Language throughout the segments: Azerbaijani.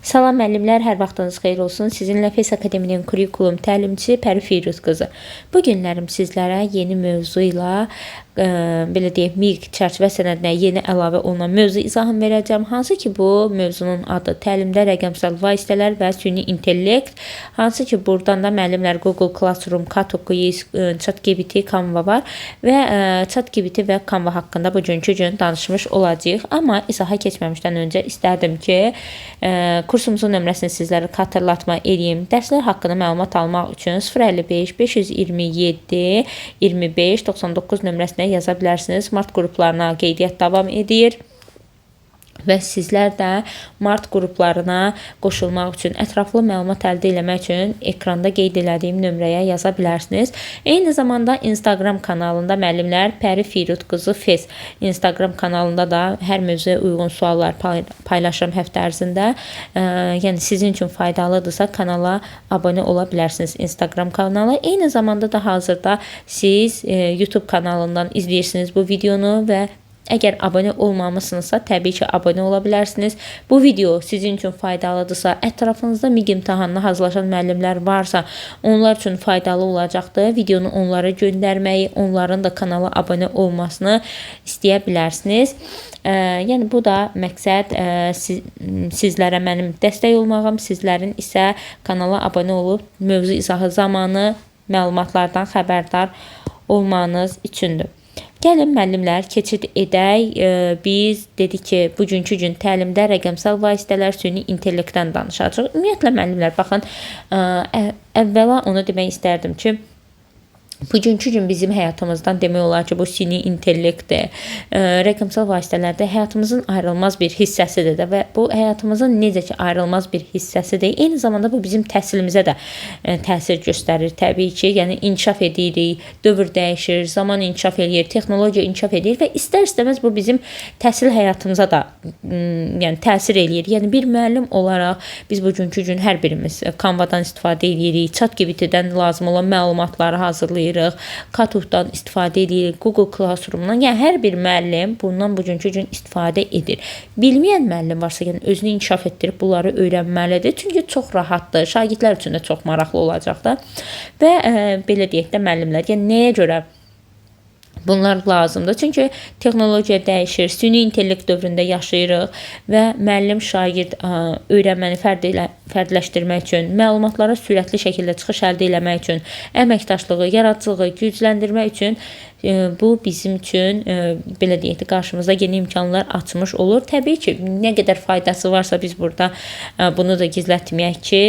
Salam müəllimlər, hər vaxtınız xeyir olsun. Sizinlə FES Akademinin kurikulum təlimçisi Pəri Firuz qızı. Bu günlərim sizlərə yeni mövzu ilə belə deyək, MİQ çərçivə sənədinə yeni əlavə olunan mövzu izahını verəcəm. Hansı ki, bu mövzunun adı təlimdə rəqəmsal vasitələr və süni intellekt. Hansı ki, buradan da müəllimlər Google Classroom, Kato Quiz, ChatGPT, Canva var və ChatGPT və Canva haqqında bugünkü gün danışmış olacağıq. Amma izaha keçməmişdən öncə istərdim ki, kursumuzun nömrəsini sizlərə xatırlatma edeyim. Dərslər haqqında məlumat almaq üçün 055 527 25 99 nömrəsinə yaza bilərsiniz. Mart qruplarına qeydiyyat davam edir. Və sizlər də Mart qruplarına qoşulmaq üçün, ətraflı məlumat əldə etmək üçün ekranda qeyd etdiyim nömrəyə yaza bilərsiniz. Eyni zamanda Instagram kanalında müəllimlər Pəri Firuz qızı FES Instagram kanalında da hər mövzuya uyğun suallar paylaşıram həftə ərzində. Yəni sizin üçün faydalıdırsa kanala abunə ola bilərsiniz, Instagram kanala. Eyni zamanda da hazırda siz YouTube kanalından izləyirsiniz bu videonu və əgər abunə olmamışsınızsa, təbii ki, abunə ola bilərsiniz. Bu video sizin üçün faydalıdırsa, ətrafınızda MİQ imtahanına hazırlaşan müəllimlər varsa, onlar üçün faydalı olacaqdır. Videonu onlara göndərməyi, onların da kanala abunə olmasını istəyə bilərsiniz. Yəni bu da məqsəd sizlərə mənim dəstək olmağım, sizlərin isə kanala abunə olub mövzu izahı zamanı məlumatlardan xəbərdar olmanız üçündür. Gəlin müəllimlər, keçid edək. Biz dedik ki, bugünkü gün təlimdə rəqəmsal vasitələr, süni intellektdən danışacağıq. Ümumiyyətlə müəllimlər, baxın, əvvəla onu demək istərdim ki, bugünkü gün bizim həyatımızdan demək olar ki, bu süni intellektdir. Rəqəmsal vasitələrdə həyatımızın ayrılmaz bir hissəsidir də və bu həyatımızın necə ki ayrılmaz bir hissəsidir. Eyni zamanda bu bizim təhsilimizə də təsir göstərir təbii ki. Yəni inkişaf edirik, dövr dəyişir, zaman inkişaf edir, texnologiya inkişaf edir və istər-istəməz bu bizim təhsil həyatımıza da yəni təsir eləyir. Yəni bir müəllim olaraq biz bugünkü gün hər birimiz Canva-dan istifadə edirik, ChatGPT-dən lazım olan məlumatları hazırlayırıq. Katodan istifadə edirik, Google Classroom-dan. Yəni hər bir müəllim bundan bugünkü gün istifadə edir. Bilməyən müəllim varsa, yəni özünü inkişaf etdirib bunları öyrənməlidir. Çünki çox rahatdır. Şagirdlər üçün də çox maraqlı olacaqdır. Və belə deyək də müəllimlər, yəni nəyə görə bunlar lazımdır? Çünki texnologiya dəyişir, süni intellekt dövründə yaşayırıq və müəllim şagird öyrənməni fərdləşdirmək üçün, məlumatlara sürətli şəkildə çıxış əldə etmək üçün, əməkdaşlığı, yaradıcılığı gücləndirmək üçün bu bizim üçün belə deyək də qarşımıza yeni imkanlar açmış olur. Təbii ki, nə qədər faydası varsa biz burada bunu da gizlətməyək ki,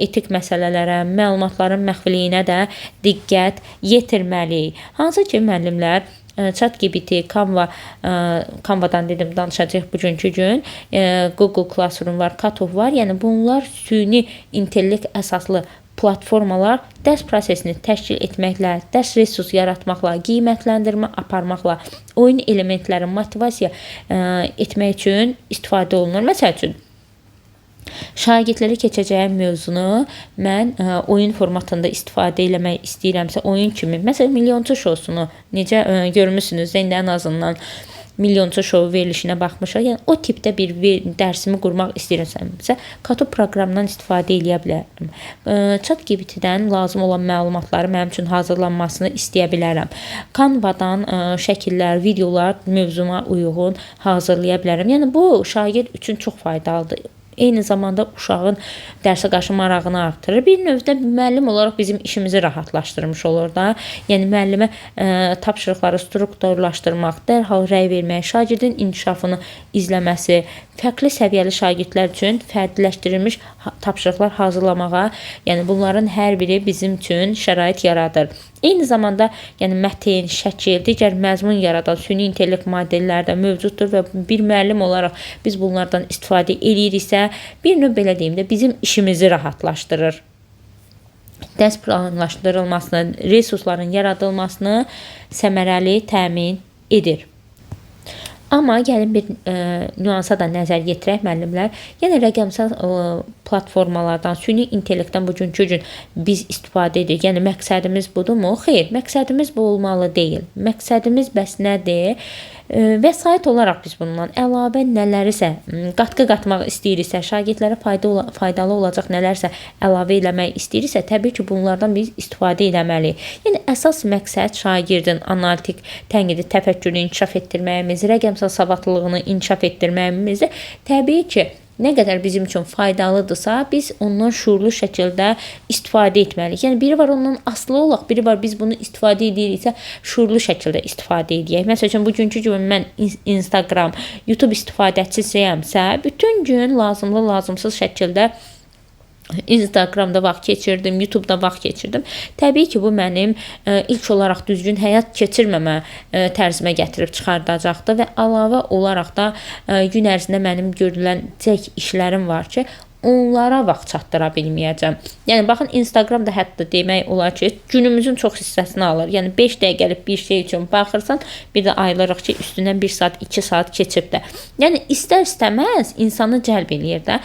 etik məsələlərə, məlumatların məxfiliyinə də diqqət yetirməliyik. Hansı ki, müəllimlər ChatGPT, Canva-dan dedim danışacağıq bugünkü gün. Google Classroom var, Kato var. Yəni bunlar süni intellekt əsaslı platformalar dərs prosesini təşkil etməklə, dərs resurs yaratmaqla, qiymətləndirmə aparmaqla, oyun elementlərini motivasiya etmək üçün istifadə olunur. Məsəl üçün, şagirdlərə keçəcəyim mövzunu mən oyun formatında istifadə etmək istəyirəmsə, oyun kimi, məsələn, milyonçu şousunu necə görmüsünüz, indi ən azından milyonçu şou verilişinə baxmışıq. Yəni o tipdə bir dərsimi qurmaq istəyirsəmsə, Kato proqramından istifadə edə bilərəm. ChatGPT-dən lazım olan məlumatları mənim üçün hazırlanmasını istəyə bilərəm. Canva-dan şəkillər, videolar mövzuma uyğun hazırlaya bilərəm. Yəni bu şagird üçün çox faydalıdır. Eyni zamanda uşağın dərsə qarşı marağını artırır. Bir növdə müəllim olaraq bizim işimizi rahatlaşdırmış olur da. Yəni müəllimə tapşırıqları strukturlaşdırmaq, dərhal rəy vermək, şagirdin inkişafını izləməsi, fərqli səviyyəli şagirdlər üçün fərdiləşdirilmiş tapşırıqlar hazırlamağa, yəni bunların hər biri bizim üçün şərait yaradır. Eyni zamanda yəni mətn, şəkil, digər məzmun yaradan süni intellekt modelləri də mövcuddur və bir müəllim olaraq biz bunlardan istifadə ediriksə, bir növ belə deyim də bizim işimizi rahatlaşdırır. Dərs planlaşdırılmasını, resursların yaradılmasını səmərəli təmin edir. Amma gəlin bir nüansa da nəzər yetirək müəllimlər. Yəni rəqəmsal platformalardan, süni intellektdən bugünkü gün biz istifadə edirik. Yəni məqsədimiz budurmu? Xeyr, məqsədimiz bu olmalı deyil. Məqsədimiz bəs nədir? Vəsait olaraq biz bundan əlavə nələrisə qatqı qatmaq istəyiriksə, şagirdlərə faydalı olacaq nələrsə əlavə eləmək istəyiriksə, təbii ki, bunlardan biz istifadə etməliyik. Yəni əsas məqsəd şagirdin analitik tənqidi təfəkkürünü inkişaf etdirməyimiz, rəqəmsal savadlılığını inkişaf etdirməyimizdir. Təbii ki, nə qədər bizim üçün faydalıdırsa, biz ondan şuurlu şəkildə istifadə etməliyik. Yəni biri var ondan asılı olaq, biri var biz bunu istifadə ediriksə, şuurlu şəkildə istifadə edək. Məsələn, bugünkü gün mən Instagram, YouTube istifadəçisiyəmsə, bütün gün lazımlı, lazımsız şəkildə Instagramda vaxt keçirdim, YouTube'da vaxt keçirdim. Təbii ki, bu mənim ilk olaraq düzgün həyat keçirməmə tərzimə gətirib çıxardacaqdır və əlavə olaraq da gün ərzində mənim görüləcək işlərim var ki, onlara vaxt çatdıra bilməyəcəm. Yəni baxın, Instagram da hətta demək olar ki, günümüzün çox hissəsini alır. Yəni 5 dəqiqəlik bir şey üçün baxırsan, bir də ayılırıq ki, üstündən 1 saat, 2 saat keçib də. Yəni istər-istəməz insanı cəlb eləyir də.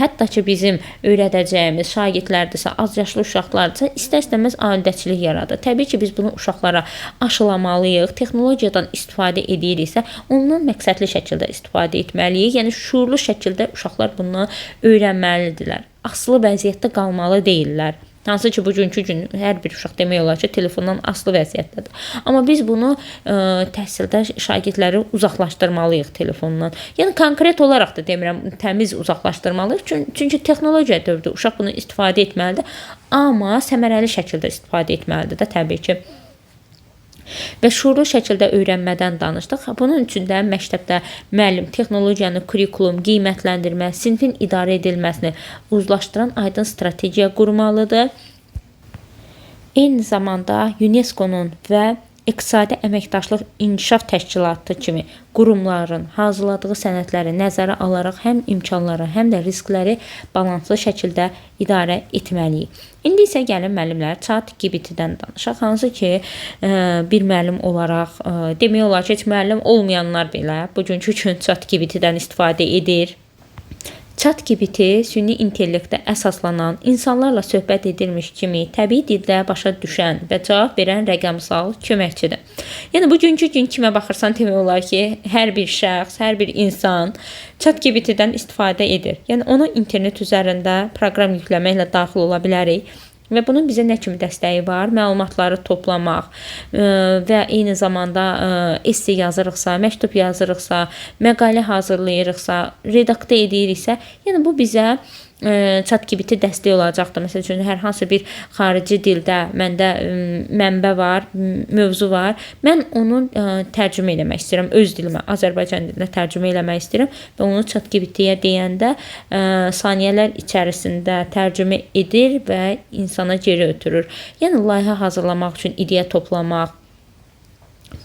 Hətta ki, bizim öyrədəcəyimiz şagirdlərdirsə, az yaşlı uşaqlardırsa, istər-istəməz aidəçilik yaradır. Təbii ki, biz bunu uşaqlara aşılamalıyıq. Texnologiyadan istifadə ediriksə, ondan məqsədli şəkildə istifadə etməliyik. Yəni şuurlu şəkildə uşaqlar bundan öyrənməlidirlər. Asılı vəziyyətdə qalmalı deyillər. Hansı ki, bugünkü gün hər bir uşaq demək olar ki, telefondan asılı vəziyyətdədir. Amma biz bunu təhsildə şagirdləri uzaqlaşdırmalıyıq telefondan. Yəni konkret olaraq da demirəm, təmiz uzaqlaşdırmalıyıq. Çünki texnologiya dövrüdür. Uşaq bunu istifadə etməlidir, amma səmərəli şəkildə istifadə etməlidir də təbii ki. Və şuurlu şəkildə öyrənmədən danışdıq. Bunun üçün də məktəbdə müəllim texnologiyanı, kurikulum, qiymətləndirmə, sinfin idarə edilməsini uzlaşdıran aydın strategiya qurmalıdır. Eyni zamanda UNESCO-nun və İqtisadi Əməkdaşlıq İnkişaf Təşkilatı kimi qurumların hazırladığı sənədləri nəzərə alaraq həm imkanları, həm də riskləri balanslı şəkildə idarə etməliyik. İndi isə gəlin müəllimlər ChatGPT-dən danışaq. Hansı ki, bir müəllim olaraq demək olar ki, heç müəllim olmayanlar belə bugünkü gün ChatGPT-dən istifadə edir. ChatGPT süni intellektə əsaslanan, insanlarla söhbət edilmiş kimi təbii dildə başa düşən və cavab verən rəqəmsal köməkçidir. Yəni bugünkü gün kimə baxırsan demək olar ki, hər bir şəxs, hər bir insan ChatGPT-dən istifadə edir. Yəni ona internet üzərində proqram yükləməklə daxil ola bilərik. Və bunun bizə nə kimi dəstəyi var? Məlumatları toplamaq və eyni zamanda esse yazırıqsa, məktub yazırıqsa, məqalə hazırlayırıqsa, redaktə ediriksə, yəni bu bizə ChatGPT dəstək olacaqdır. Məsəl üçün, hər hansı bir xarici dildə məndə mənbə var, mövzu var. Mən onu tərcümə eləmək istəyirəm. Öz dilimə, Azərbaycan dilinə tərcümə eləmək istəyirəm və onu ChatGPT-yə deyəndə saniyələr içərisində tərcümə edir və insana geri ötürür. Yəni, layihə hazırlamaq üçün ideya toplamaq,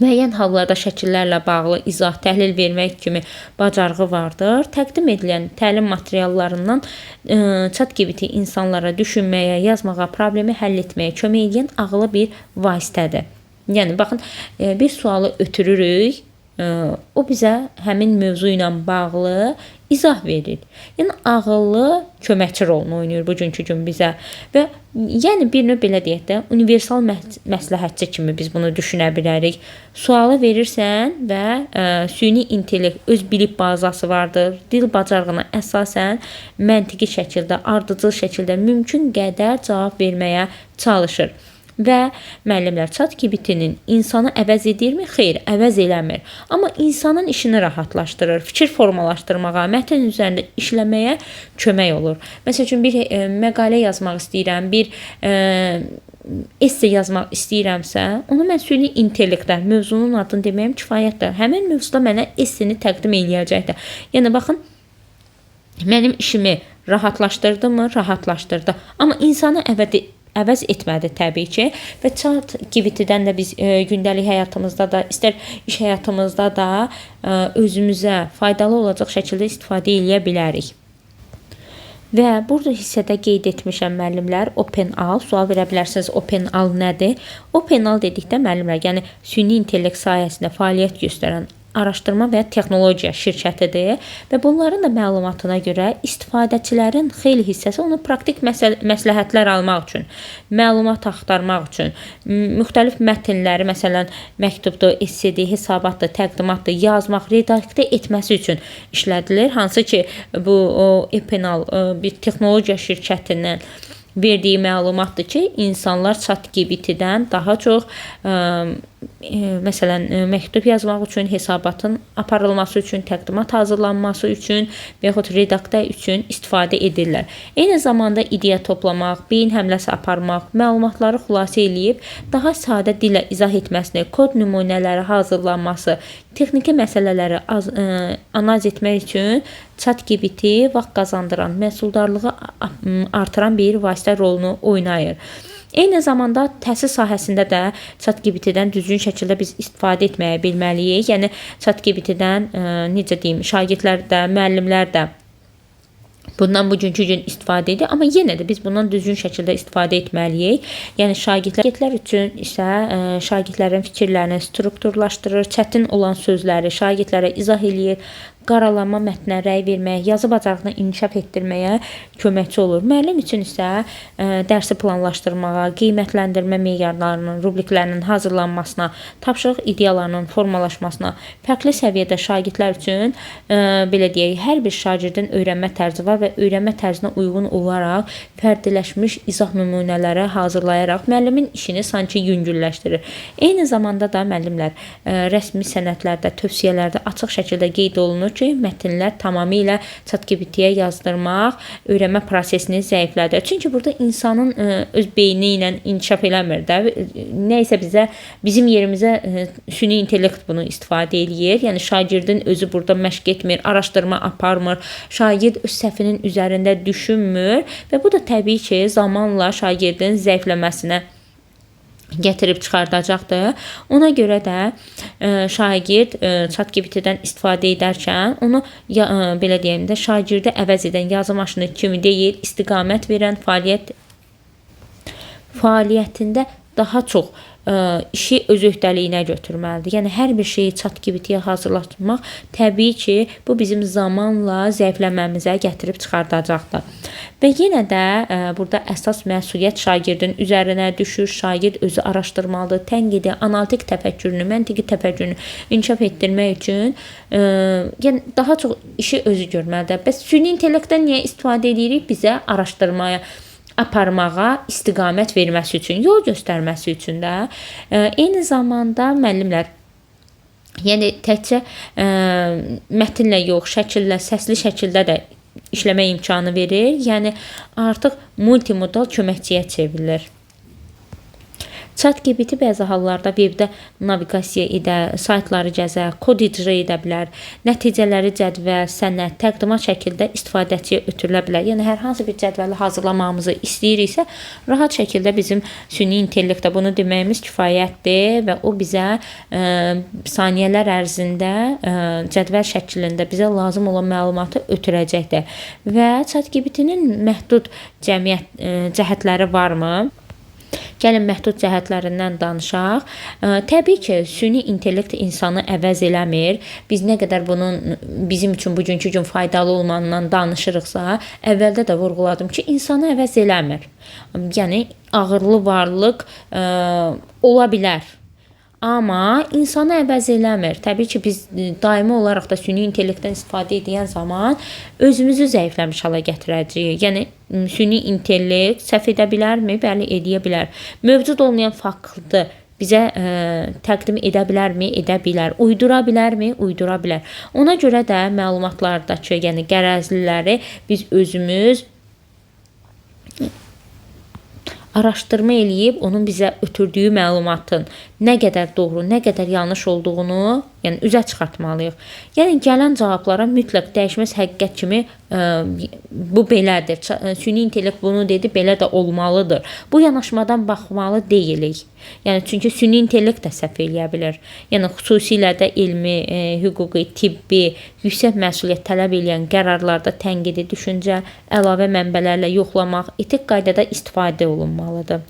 müəyyən hallarda şəkillərlə bağlı izah, təhlil vermək kimi bacarığı vardır. Təqdim edilən təlim materiallarından ChatGPT insanlara düşünməyə, yazmağa, problemi həll etməyə kömək edən ağıllı bir vasitədir. Yəni, baxın, bir sualı ötürürük, o bizə həmin mövzu ilə bağlı izah verir. Yəni, ağıllı köməkçi rolunu oynayır bugünkü gün bizə. Və yəni, bir növ belə deyək də, universal məsləhətçi kimi biz bunu düşünə bilərik. Sualı verirsən və süni intellekt öz bilik bazası vardır. Dil bacarığına əsasən məntiqi şəkildə, ardıcıl şəkildə mümkün qədər cavab verməyə çalışır. Və müəllimlər ChatGPT-nin insanı əvəz edirmi? Xeyr, əvəz eləmir. Amma insanın işini rahatlaşdırır, fikir formalaşdırmağa, mətn üzərində işləməyə kömək olur. Məsəl üçün, bir məqalə yazmaq istəyirəm, bir esse yazmaq istəyirəmsə, onu mən süni intellektdə, mövzunun adını deməyim kifayətdir. Həmin mövzuda mənə esseni təqdim eləyəcəkdir. Yəni, baxın, mənim işimi rahatlaşdırdımı? Rahatlaşdırdı. Amma insanı əvəz etmədi təbii ki. Və ChatGPT-dən də biz gündəlik həyatımızda da, istər iş həyatımızda da özümüzə faydalı olacaq şəkildə istifadə edə bilərik. Və burada hissədə qeyd etmişəm müəllimlər, OpenAL, sual verə bilərsiniz, OpenAL nədir? OpenAL dedikdə müəllimlər, yəni süni intellekt sayəsində fəaliyyət göstərən araşdırma və texnologiya şirkətidir və bunların da məlumatına görə istifadəçilərin xeyli hissəsi onu praktik məsləhətlər almaq üçün, məlumat axtarmaq üçün, müxtəlif mətnləri, məsələn, məktubdur, essedi, hesabatdır, təqdimatdır, yazmaq, redaksiya etməsi üçün işlədilir. Hansı ki, bu Epinal bir texnologiya şirkətindən verdiyi məlumatdır ki, insanlar ChatGPT-dən daha çox məsələn, məktub yazmaq üçün, hesabatın aparılması üçün, təqdimat hazırlanması üçün və yaxud redaksiya üçün istifadə edirlər. Eyni zamanda ideya toplamaq, beyin həmləsi aparmaq, məlumatları xülasə eləyib daha sadə dillə izah etməsini, kod nümunələri hazırlanması, texniki məsələləri analiz etmək üçün ChatGPT vaxt qazandıran, məhsuldarlığı artıran bir vasitə rolunu oynayır. Eyni zamanda təhsil sahəsində də ChatGPT-dən düzgün şəkildə biz istifadə etməyi bilməliyik. Yəni ChatGPT-dən necə deyim, şagirdlər də, müəllimlər də bundan bugünkü gün istifadə edir, amma yenə də biz bundan düzgün şəkildə istifadə etməliyik. Yəni şagirdlər üçün isə şagirdlərin fikirlərini strukturlaşdırır, çətin olan sözləri şagirdlərə izah eləyir, qaralama mətnə rəy verməyə, yazı bacarığını inkişaf etdirməyə köməkçi olur. Müəllim üçün isə dərsi planlaşdırmağa, qiymətləndirmə meyarlarının, rubriklərinin hazırlanmasına, tapşırıq ideyalarının formalaşmasına, fərqli səviyyədə şagirdlər üçün belə deyək, hər bir şagirdin öyrənmə tərzi var və öyrənmə tərzinə uyğun olaraq fərdiləşmiş izah nümunələri hazırlayaraq müəllimin işini sanki yüngülləşdirir. Eyni zamanda da müəllimlər rəsmi sənədlərdə, tövsiyələrdə açıq şəkildə qeyd olunur ki, mətnlər tamamilə ChatGPT-yə yazdırmaq öyrənmə prosesini zəiflədir. Çünki burada insanın öz beyni ilə inkişaf eləmir də. Nə isə bizim yerimizə süni intellekt bunu istifadə eləyir. Yəni şagirdin özü burada məşq etmir, araşdırma aparmır, şagird öz səhvinin üzərində düşünmür və bu da təbii ki, zamanla şagirdin zəifləməsinə gətirib çıxardacaqdır. Ona görə də şagird ChatGPT-dən istifadə edərkən onu belə deyim də şagirdi əvəz edən yazı maşını kimi deyil, istiqamət verən fəaliyyətində daha çox işi öz öhdəliyinə götürməlidir. Yəni hər bir şeyi ChatGPT-yə hazırlatmaq təbii ki, bu bizim zamanla zəifləməmizə gətirib çıxardacaqdır. Və yenə də burada əsas məsuliyyət şagirdin üzərinə düşür. Şagird özü araşdırmalıdır, tənqidi, analitik təfəkkürünü, məntiqi təfəkkürünü inkişaf etdirmək üçün yəni daha çox işi özü görməlidir. Bəs süni intellektdən niyə istifadə edirik? Bizə araşdırmaya aparmağa istiqamət verməsi üçün, yol göstərməsi üçün də. Eyni zamanda müəllimlər yəni təkcə mətnlə yox, şəkillə, səsli şəkildə də işləmə imkanı verir. Yəni artıq multimodal köməkçiyə çevrilir. ChatGPT bəzi hallarda webdə naviqasiya edə, saytları gəzə, kod icra edə bilər, nəticələri cədvəl, sənəd, təqdimat şəkildə istifadəçiyə ötürülə bilər. Yəni hər hansı bir cədvəli hazırlamamızı istəyiriksə, rahat şəkildə bizim süni intellektə bunu deməyimiz kifayətdir və o bizə saniyələr ərzində cədvəl şəklində bizə lazım olan məlumatı ötürəcəkdir. Və ChatGPT-nin məhdud cəhətləri varmı? Gəlin məhdud cəhətlərindən danışaq. Təbii ki, süni intellekt insanı əvəz eləmir. Biz nə qədər bunun bizim üçün bugünkü gün faydalı olmanından danışırıqsa, əvvəldə də vurğuladım ki, insanı əvəz eləmir. Yəni ağırlı varlıq ola bilər. Amma insanı əvəz eləmir. Təbii ki, biz daimi olaraq da süni intellektdən istifadə edən zaman özümüzü zəifləmiş hala gətirəcəyik. Yəni süni intellekt səhv edə bilərmi? Bəli, edə bilər. Mövcud olmayan faktı bizə təqdim edə bilərmi? Edə bilər. Uydura bilərmi? Uydura bilər. Ona görə də məlumatlardakı, yəni qərəzliləri biz özümüz araşdırma eləyib onun bizə ötürdüyü məlumatın nə qədər doğru, nə qədər yanlış olduğunu, yəni üzə çıxartmalıyıq. Yəni gələn cavablara mütləq dəyişməz həqiqət kimi bu belədir. Süni intellekt bunu dedi, belə də olmalıdır. Bu yanaşmadan baxmalı deyilik. Yəni çünki süni intellekt də səhv eləyə bilər. Yəni xüsusilə də elmi, hüquqi, tibbi, yüksək məsuliyyət tələb edən qərarlarda tənqidi düşüncə, əlavə mənbələrlə yoxlamaq, etik qaydada istifadə olunmalıdır.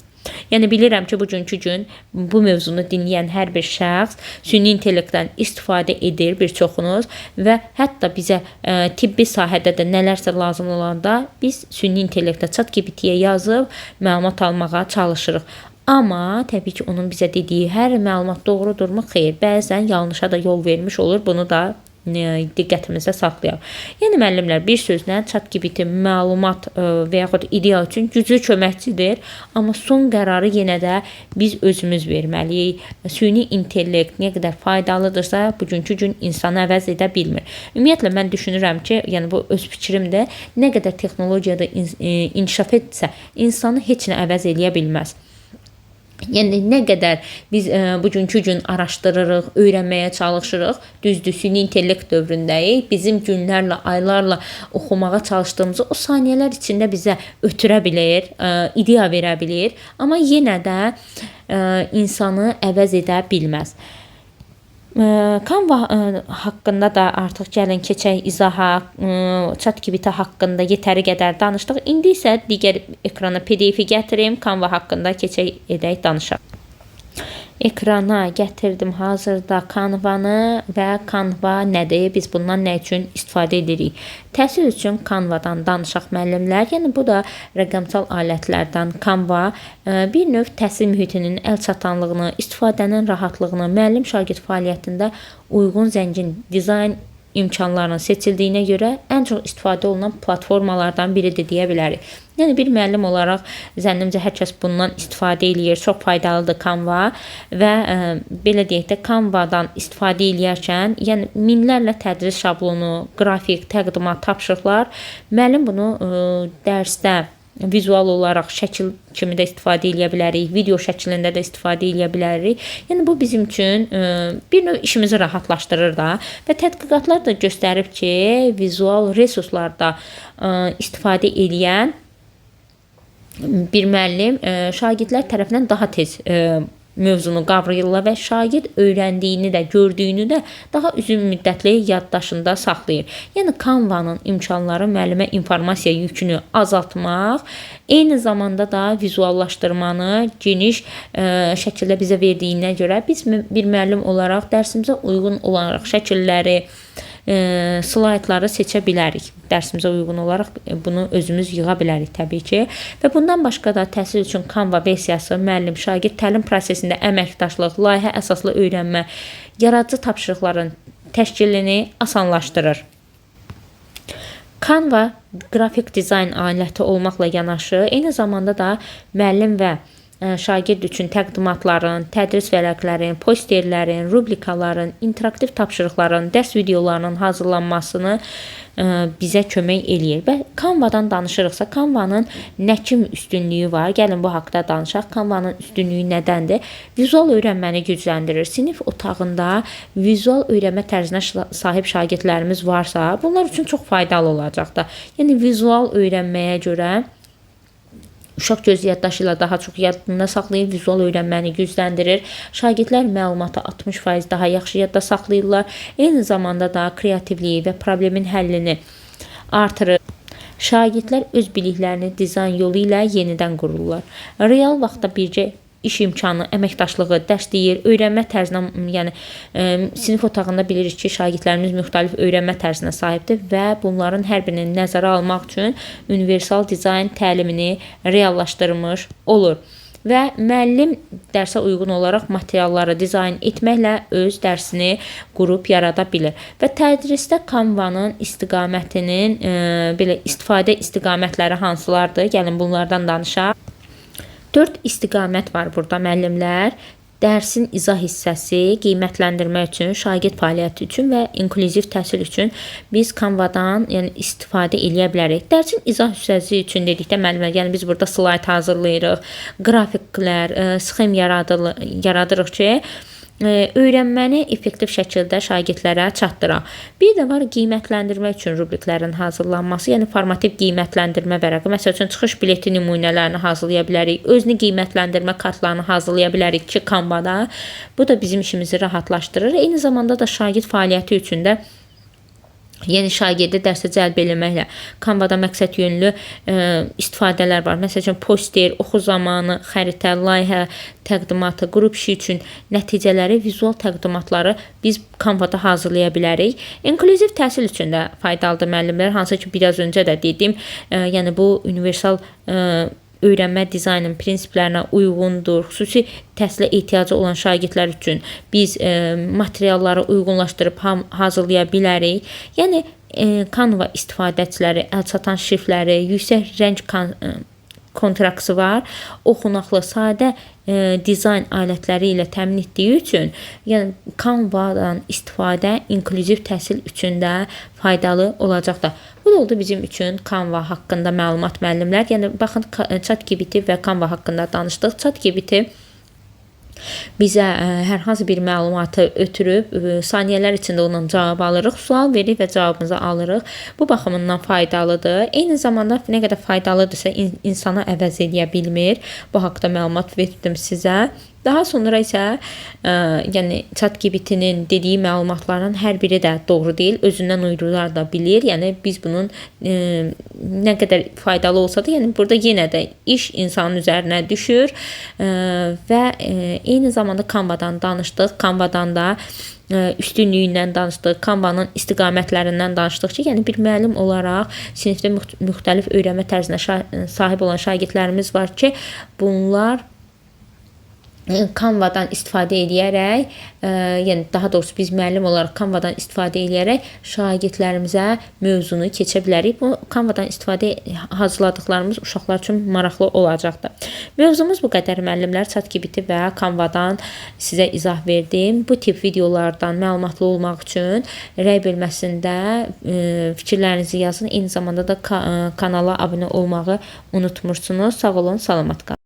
Yəni bilirəm ki, bugünkü gün bu mövzunu dinləyən hər bir şəxs süni intellektdən istifadə edir bir çoxunuz və hətta bizə tibbi sahədə də nələrsə lazım olanda biz süni intellektə ChatGPT-yə yazıb məlumat almağa çalışırıq. Amma təbii ki, onun bizə dediyi hər məlumat doğrudurmu? Xeyr, bəzən yanlışa da yol vermiş olur. Bunu da diqqətimizdə saxlayaq. Yəni müəllimlər, bir sözlə ChatGPT məlumat və yaxud ideya üçün güclü köməkçidir, amma son qərarı yenə də biz özümüz verməliyik. Süni intellekt nə qədər faydalıdırsa, bugünkü gün insanı əvəz edə bilmir. Ümumiyyətlə mən düşünürəm ki, yəni bu öz fikrimdir, nə qədər texnologiyada inkişaf etsə, insanı heç nə əvəz eləyə bilməz. Yəni nə qədər biz bugünkü gün araşdırırıq, öyrənməyə çalışırıq, düzdür, süni intellekt dövründəyik. Bizim günlərlə, aylarla oxumağa çalışdığımızı o saniyələr içində bizə ötürə bilər, ideya verə bilər, amma yenə də insanı əvəz edə bilməz. Canva haqqında da artıq gəlin keçək izaha. ChatGPT haqqında yetəri qədər danışdıq. İndi isə digər ekrana PDF-i gətirim. Canva haqqında keçək edək danışaq. Ekrana gətirdim hazırda Canva-nı və Canva nədir? Biz bundan nə üçün istifadə edirik? Təhsil üçün Canva-dan danışaq müəllimlər. Yəni bu da rəqəmsal alətlərdən Canva bir növ təhsil mühitinin əlçatanlığını, istifadənin rahatlığını, müəllim-şagird fəaliyyətində uyğun zəngin dizayn imkanlarının seçildiyinə görə ən çox istifadə olunan platformalardan biridir deyə bilərik. Yəni bir müəllim olaraq zənnimcə hər kəs bundan istifadə eləyir. Çox faydalıdır Canva və belə deyək də Canva-dan istifadə eləyərkən, yəni minlərlə tədris şablonu, qrafik, təqdimat, tapşırıqlar, müəllim bunu dərsdə vizual olaraq şəkil kimi də istifadə edə bilərik, video şəklində də istifadə edə bilərik. Yəni bu bizim üçün bir növ işimizi rahatlaşdırır da və tədqiqatlar da göstərib ki, vizual resurslarda istifadə edən bir müəllim şagirdlər tərəfindən daha tez mövzunu qavrayırlar və şagird öyrəndiyini də, gördüyünü də daha uzun müddətli yaddaşında saxlayır. Yəni Canva-nın imkanları müəllimə informasiya yükünü azaltmaq, eyni zamanda da vizuallaşdırmanı geniş şəkildə bizə verdiyinə görə biz bir müəllim olaraq dərsimizə uyğun olaraq şəkilləri, slaydları seçə bilərik. Dərsimizə uyğun olaraq bunu özümüz yığa bilərik təbii ki. Və bundan başqa da təhsil üçün Canva versiyası müəllim-şagird təlim prosesində əməkdaşlıq, layihə əsaslı öyrənmə, yaradıcı tapşırıqların təşkilini asanlaşdırır. Canva qrafik dizayn aləti olmaqla yanaşı, eyni zamanda da müəllim və şagird üçün təqdimatların, tədris vərəqlərin, posterlərin, rubrikaların, interaktiv tapşırıqların, dərs videolarının hazırlanmasını bizə kömək eləyir. Və Canva-dan danışırıqsa, Canva-nın nə kimi üstünlüyü var? Gəlin bu haqqda danışaq. Canva-nın üstünlüyü nədəndir? Vizual öyrənməni gücləndirir. Sinif otağında vizual öyrənmə tərzinə sahib şagirdlərimiz varsa, bunlar üçün çox faydalı olacaq da. Yəni vizual öyrənməyə görə uşaq göz yaddaşı ilə daha çox yadında saxlayır, vizual öyrənməni gücləndirir. Şagirdlər məlumatı 60% daha yaxşı yadda saxlayırlar. Eyni zamanda da kreativliyi və problemin həllini artırır. Şagirdlər öz biliklərini dizayn yolu ilə yenidən qururlar. Real vaxtda bircə iş imkanı, əməkdaşlığı dərstləyir, öyrənmə tərzinə, yəni sinif otağında bilirik ki, şagirdlərimiz müxtəlif öyrənmə tərzinə sahibdir və bunların hər birini nəzərə almaq üçün universal dizayn təlimini reallaşdırmış olur. Və müəllim dərsə uyğun olaraq materialları dizayn etməklə öz dərsini qurub yarada bilir. Və tədrisdə Canva-nın istiqamətinin belə istifadə istiqamətləri hansılardır? Gəlin bunlardan danışaq. 4 istiqamət var burada müəllimlər. Dərsin izah hissəsi, qiymətləndirmə üçün, şagird fəaliyyəti üçün və inklüziv təhsil üçün biz Canva-dan yəni istifadə edə bilərik. Dərsin izah hissəsi üçün dedikdə müəllimlər, yəni biz burada slayd hazırlayırıq, qrafiklər, sxem yaradırıq ki, öyrənməni effektiv şəkildə şagirdlərə çatdıraq. Bir də var qiymətləndirmə üçün rubriklərin hazırlanması, yəni formativ qiymətləndirmə vərəqi. Məsəl üçün çıxış bileti nümunələrini hazırlaya bilərik, özünü qiymətləndirmə kartlarını hazırlaya bilərik ki, Canva-da. Bu da bizim işimizi rahatlaşdırır. Eyni zamanda da şagird fəaliyyəti üçün də yeni şagirdi dərsə cəlb eləməklə Canva-da məqsəd yönlü istifadələr var. Məsələn, poster, oxu zamanı, xəritə, layihə təqdimatı, qrup işi üçün nəticələri, vizual təqdimatları biz Canva-da hazırlaya bilərik. İnklüziv təhsil üçün də faydalıdır müəllimlər. Hansı ki, biraz öncə də dedim, yəni bu universal öyrənmə dizaynın prinsiplərinə uyğundur. Xüsusi təhsilə ehtiyacı olan şagirdlər üçün biz materialları uyğunlaşdırıb hazırlaya bilərik. Yəni Canva istifadəçiləri əlçatan şriftləri, yüksək rəng kontraktı var, oxunaqlı, sadə dizayn alətləri ilə təmin etdiyi üçün, yəni Canva-dan istifadə inklüziv təhsil üçün də faydalı olacaqdır. Bu da oldu bizim üçün Canva haqqında məlumat müəllimlər. Yəni baxın, ChatGPT və Canva haqqında danışdıq. ChatGPT bizə hər hansı bir məlumatı ötürüb saniyələr içində ondan cavab alırıq, sual veririk və cavabımızı alırıq. Bu baxımından faydalıdır. Eyni zamanda nə qədər faydalıdırsa insana əvəz edə bilmir. Bu haqqda məlumat verdim sizə. Daha sonra isə yəni ChatGPT-nin dediyi məlumatların hər biri də doğru deyil, özündən uydurar da bilir. Yəni biz bunun nə qədər faydalı olsa da, yəni burada yenə də iş insanın üzərinə düşür və eyni zamanda Canva-dan danışdıq. Canva-dan da üstünlüyündən danışdıq, Canva-nın istiqamətlərindən danışdıq ki, yəni bir müəllim olaraq sinifdə müxtəlif öyrənmə tərzinə sahib olan şagirdlərimiz var ki, bunlar Canva-dan istifadə edərək, yəni daha doğrusu biz müəllim olaraq Canva-dan istifadə edərək şagirdlərimizə mövzunu keçə bilərik. Bu Canva-dan istifadə hazırladıqlarımız uşaqlar üçün maraqlı olacaqdır. Mövzumuz bu qədər müəllimlər. ChatGPT və Canva-dan sizə izah verdim. Bu tip videolardan məlumatlı olmaq üçün rəy bölməsində fikirlərinizi yazın. Eyni zamanda da kanala abunə olmağı unutmursunuz. Sağ olun, salamat qalın.